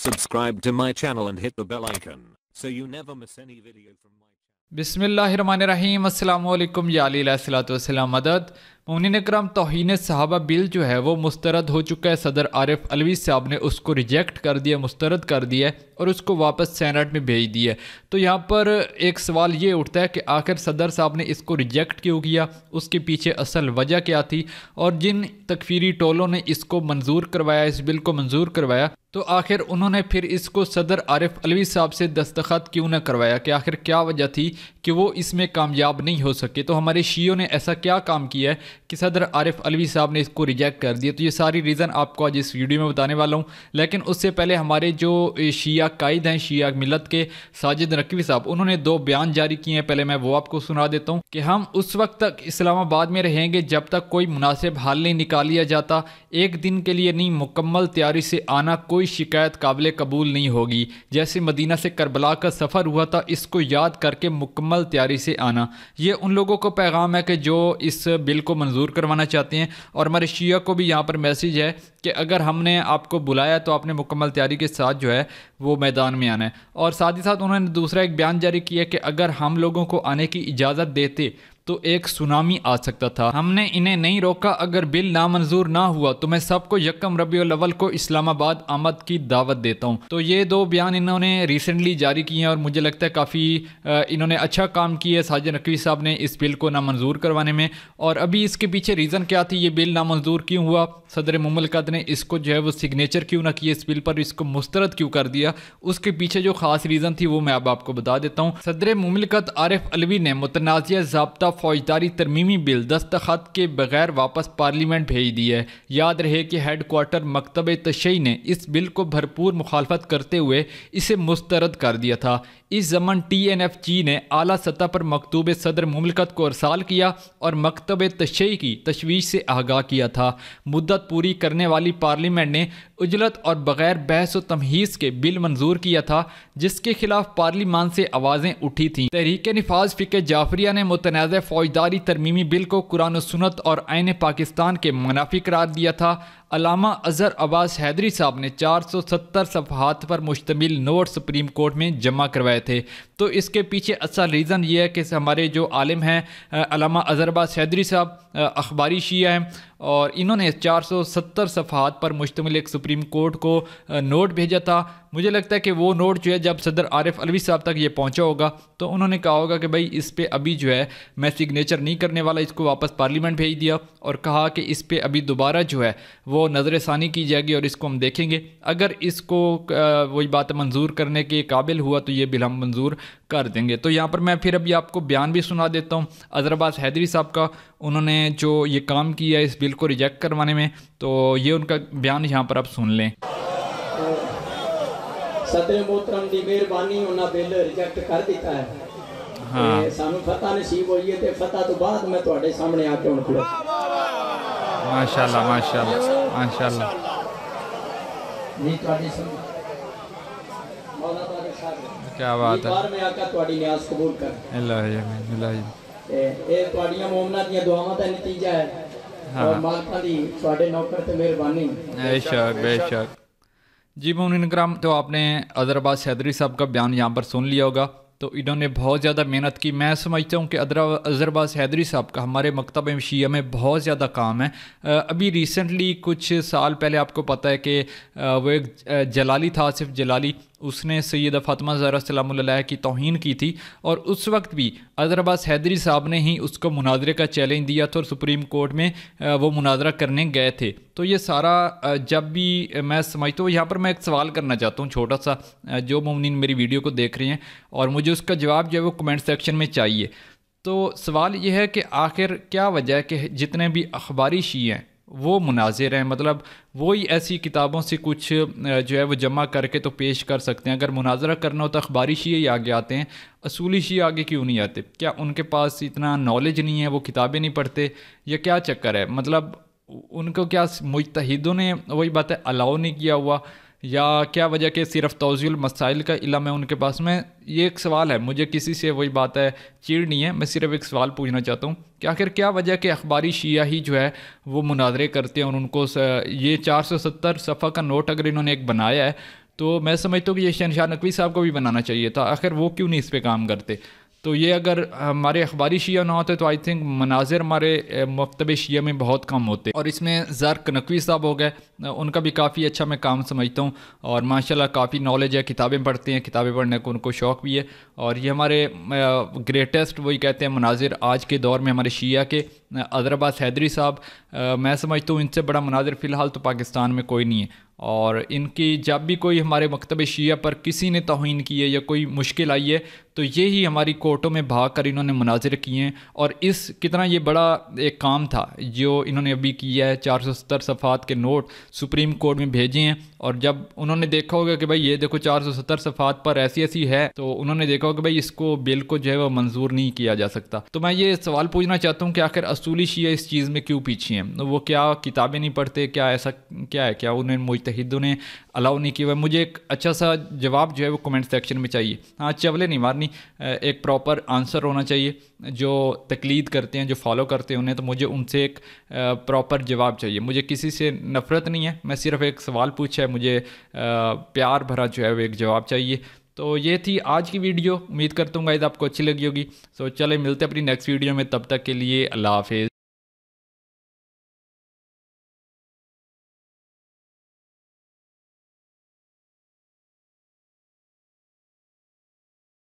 Subscribe to my channel and hit the bell icon so you never miss any video from my channel. बिस्मिल्लाहिर्रहमानिर्रहीम अस्सलाम वालेकुम या अली अलैहिस्सलातु वस्सलाम मदद। मोमिनीन इकराम, तौहीन सहाबा बिल जो है वो मुस्तरद हो चुका है। सदर आरिफ अलवी साहब ने उसको रिजेक्ट कर दिया, मुस्तरद कर दिया है और उसको वापस सेनेट में भेज दिया। तो यहाँ पर एक सवाल ये उठता है कि आखिर सदर साहब ने इसको रिजेक्ट क्यों किया, उसके पीछे असल वजह क्या थी, और जिन तकफीरी टोलों ने इसको मंजूर करवाया, इस बिल को मंजूर करवाया, तो आखिर उन्होंने फिर इसको सदर आरिफ अलवी साहब से दस्तखत क्यों न करवाया, कि आखिर क्या वजह थी कि वो इसमें कामयाब नहीं हो सके। तो हमारे शियों ने ऐसा क्या काम किया है कि सदर आरिफ अलवी साहब ने इसको रिजेक्ट कर दिया। तो ये सारी रीज़न आपको आज इस वीडियो में बताने वाला हूँ। लेकिन उससे पहले हमारे जो शिया कायद हैं, शिया मिलत के साजिद नकवी साहब, उन्होंने 2 बयान जारी किए हैं। पहले मैं वो आपको सुना देता हूँ कि हम उस वक्त तक इस्लामाबाद में रहेंगे जब तक कोई मुनासिब हल नहीं निकाल लिया जाता। एक दिन के लिए नहीं, मुकम्मल तैयारी से आना कोई शिकायत काबिल कबूल नहीं होगी। जैसे मदीना से करबला का सफ़र हुआ था, इसको याद करके मुकम्मल तैयारी से आना। ये उन लोगों को पैगाम है कि जो इस बिल को मंजूर करवाना चाहते हैं। और हमारे शिया को भी यहाँ पर मैसेज है कि अगर हमने आपको बुलाया तो आपने मुकम्मल तैयारी के साथ जो है वो मैदान में आना है। और साथ ही साथ उन्होंने दूसरा एक बयान जारी किया कि अगर हम लोगों को आने की इजाज़त देते तो एक सुनामी आ सकता था। हमने इन्हें नहीं रोका। अगर बिल नामंजूर ना हुआ तो मैं सबको यकम रबीउल अव्वल को इस्लामाबाद आमद की दावत देता हूँ। तो ये 2 बयान इन्होंने रिसेंटली जारी किए हैं और मुझे लगता है काफ़ी इन्होंने अच्छा काम किया है साजिद नकवी साहब ने इस बिल को नामंजूर करवाने में। और अभी इसके पीछे रीज़न क्या थी, ये बिल नामंजूर क्यों हुआ, सदर मुमलिकत ने इसको जो है वो सिग्नेचर क्यों ना किया इस बिल पर, इसको मुस्तरद क्यों कर दिया, उसके पीछे जो खास रीज़न थी वो मैं अब आपको बता देता हूँ। सदर मुमलिकत आरिफ अलवी ने मुतनाज़िया ज़ाब्ता फौजदारी तरमीमी बिल दस्तखत के बगैर वापस पार्लियामेंट भेज दिया है। याद रहे कि हेड क्वार्टर मकतब तशय्ई ने इस बिल को भरपूर मुखालफत करते हुए इसे मुस्तरद कर दिया था। इस ज़मन TNFG ने आला सतह पर मकतूब सदर मुमलिकत को अरसाल किया और मकतब तशय्ई की तशवीश से आगाह किया था। मुद्दत पूरी करने वाली पार्लियामेंट ने उजलत और बग़ैर बहस व तमहीज़ के बिल मंजूर किया था, जिसके खिलाफ पार्लिमान से आवाज़ें उठी थीं। तहरीक निफाज फ़िक़े जाफरिया ने मुतनाज़ फौजदारी तरमीमी बिल को कुरान व सुन्नत और आईन पाकिस्तान के मुनाफी करार दिया था। अल्लामा अज़हर अब्बास हैदरी साहब ने 470 सफ़हात पर मुश्तमिल नोट सुप्रीम कोर्ट में जमा करवाए थे। तो इसके पीछे असल रीज़न ये है कि हमारे जो आलिम हैं अल्लामा अज़हर अब्बास हैदरी साहब अखबारी शिया हैं और इन्होंने 470 सफ़हात पर मुश्तमिल एक सुप्रीम कोर्ट को नोट भेजा था। मुझे लगता है कि वो नोट जो है जब सदर आरिफ अलवी साहब तक ये पहुंचा होगा तो उन्होंने कहा होगा कि भाई इस पे अभी जो है मैं सिग्नेचर नहीं करने वाला, इसको वापस पार्लियामेंट भेज दिया और कहा कि इस पे अभी दोबारा जो है वो नज़र षानी की जाएगी और इसको हम देखेंगे। अगर इसको वही बात मंजूर करने के काबिल हुआ तो ये बिल हम मंजूर कर देंगे। तो यहाँ पर मैं फिर अभी आपको बयान भी सुना देता हूँ अज़हर अब्बास हैदरी साहब का। उन्होंने जो ये काम किया इस बिल को रिजेक्ट करवाने में, तो ये उनका बयान यहाँ पर आप सुन लें। सदर मोहतरम की मेहरबानी उन्हें बिल रिजेक्ट कर दिता है। हाँ, सानू फतह नसीब हुई है तो फतह तो बाद मैं तुहाडे सामने आके हुण खड़ो। माशाअल्लाह माशाअल्लाह माशाअल्लाह जी, तुहाडी मौला तारीक साहब क्या बात है। बार में आका तुहाडी नियाज कबूल कर। इलाही इलाही ए तुहाडीਆਂ मोमना ਦੀਆਂ दुआवां ਦਾ नतीजा है। हाँ। और मालका दी तुहाडे नौकर ते मेहरबानी। बेशक बेशक जी मोमिन इकराम, तो आपने अज़हर अब्बास हैदरी साहब का बयान यहाँ पर सुन लिया होगा। तो इन्होंने बहुत ज़्यादा मेहनत की। मैं समझता हूँ कि अज़हर अब्बास हैदरी साहब का हमारे मकतब शिया में बहुत ज़्यादा काम है। अभी रिसेंटली कुछ साल पहले आपको पता है कि वो एक जलाली था, आसिफ जलाली, उसने सैयदा फ़ातिमा ज़हरा सलामुल्लाह अलैहा की तौहीन की थी और उस वक्त भी अज़हर अब्बास हैदरी साहब ने ही उसको मुनाजरे का चैलेंज दिया था और सुप्रीम कोर्ट में वो मुनाजरा करने गए थे। तो ये सारा जब भी मैं समझता हूँ, यहाँ पर मैं एक सवाल करना चाहता हूँ छोटा सा, जो मोमिनीन मेरी वीडियो को देख रहे हैं और मुझे उसका जवाब जो है वो कमेंट सेक्शन में चाहिए। तो सवाल ये है कि आखिर क्या वजह है कि जितने भी अखबारी शिया हैं वो मुनाजिर हैं, मतलब वही ऐसी किताबों से कुछ जो है वो जमा करके तो पेश कर सकते हैं। अगर मुनाजरा करना हो तो अखबारी शिया ही आगे आते हैं, असूली शिया आगे क्यों नहीं आते? क्या उनके पास इतना नॉलेज नहीं है, वो किताबें नहीं पढ़ते, या क्या चक्कर है? मतलब उनको क्या मुज्तहिदों ने वही बात है अलाउ नहीं किया हुआ, या क्या वजह कि सिर्फ तौज़ील मसाइल का इल्म है उनके पास में? ये एक सवाल है, मुझे किसी से वही बात है चिड़ नहीं है, मैं सिर्फ एक सवाल पूछना चाहता हूँ कि आखिर क्या वजह कि अखबारी शिया ही जो है वो मुनाजरे करते हैं और उनको ये 470 सफ़ा का नोट अगर इन्होंने एक बनाया है तो मैं समझता हूँ कि ये शहनशाह नकवी साहब को भी बनाना चाहिए था, आखिर वो क्यों नहीं इस पर काम करते। तो ये अगर हमारे अखबारी शिया ना होते तो आई थिंक मनाजिर हमारे मकतब शिया में बहुत कम होते। और इसमें ज़र्क नकवी साहब हो गए, उनका भी काफ़ी अच्छा मैं काम समझता हूँ और माशाल्लाह काफ़ी नॉलेज है, किताबें पढ़ते हैं, किताबें पढ़ने को उनको शौक़ भी है। और ये हमारे ग्रेटेस्ट वही कहते हैं मनाजिर आज के दौर में हमारे शिया के अदर अब्बास हैदरी साहब, मैं समझता हूँ इनसे बड़ा मनाजिर फ़िलहाल तो पाकिस्तान में कोई नहीं है। और इनकी जब भी कोई हमारे मकतब शिया पर किसी ने तौहीन की है या कोई मुश्किल आई है तो ये ही हमारी कोर्टों में भाग कर इन्होंने मुनाजिर किए हैं। और इस कितना ये बड़ा एक काम था जो इन्होंने अभी किया है, 470 सफ़ात के नोट सुप्रीम कोर्ट में भेजे हैं। और जब उन्होंने देखा होगा कि भाई ये देखो 470 सफ़ात पर ऐसी ऐसी है, तो उन्होंने देखा होगा कि भाई इसको बिल को जो है वो मंजूर नहीं किया जा सकता। तो मैं ये सवाल पूछना चाहता हूँ कि आखिर असूली शिया इस चीज़ में क्यों पीछे हैं? वो क्या किताबें नहीं पढ़ते, क्या ऐसा क्या है, क्या उन्हें मुजतहिदों ने अलाउ नहीं किया? मुझे एक अच्छा सा जवाब जो है वो कमेंट सेक्शन में चाहिए। हाँ, चवले नहीं मारनी, एक प्रॉपर आंसर होना चाहिए। जो तकलीद करते हैं, जो फॉलो करते हैं उन्हें, तो मुझे उनसे एक प्रॉपर जवाब चाहिए। मुझे किसी से नफ़रत नहीं है, मैं सिर्फ एक सवाल पूछा है, मुझे प्यार भरा जो है वो एक जवाब चाहिए। तो ये थी आज की वीडियो, उम्मीद करता हूँ गाइस आपको अच्छी लगी होगी। सो चले मिलते हैं अपनी नेक्स्ट वीडियो में, तब तक के लिए अल्लाह हाफिज़।